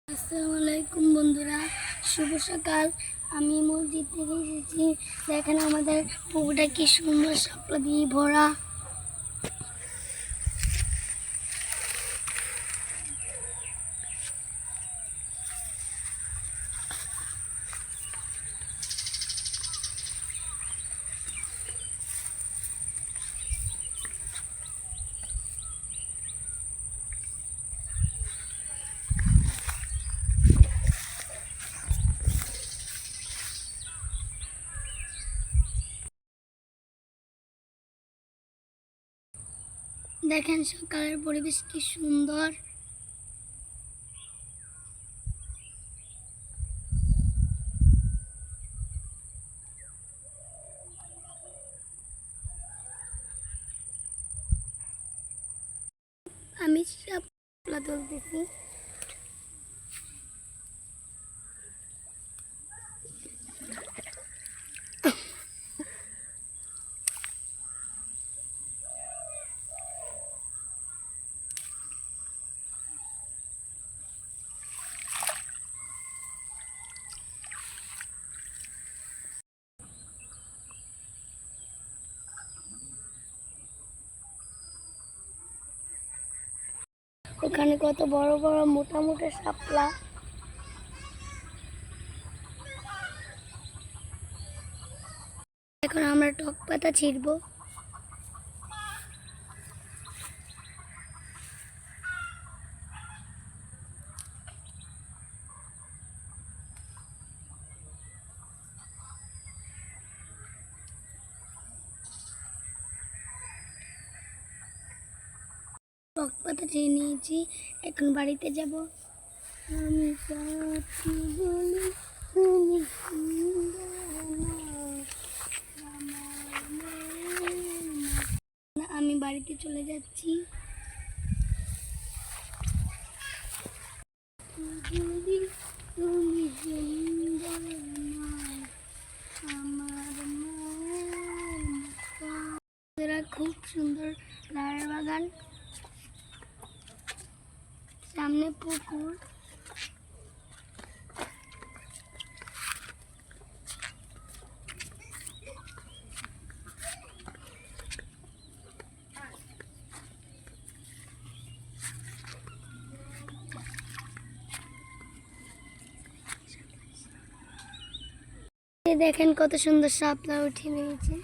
আসসালামু আলাইকুম বন্ধুরা, শুভ সকাল। আমি মসজিদ থেকে এসেছি। দেখেন আমাদের পুকুরটা কি সুন্দর শাপলা দিয়ে ভরা। দেখেন সকালের পরিবেশ কি সুন্দর। আমি শাপলা তুলতেছি। ওখানে কত বড় বড় মোটা মোটা শাপলা। এখন আমরা টক পাতা ছিঁড়বো। টক পাতা ছিঁড়ে নিয়েছি, এখন বাড়িতে যাব। আমি সাথী বলি তুমি আমি বাড়িতে চলে যাচ্ছি। তুমি সুন্দর আমার এরা খুব সুন্দর লাড়ের বাগান, সামনে পুকুর। দেখেন কত সুন্দর শাপলা উঠে রয়েছে।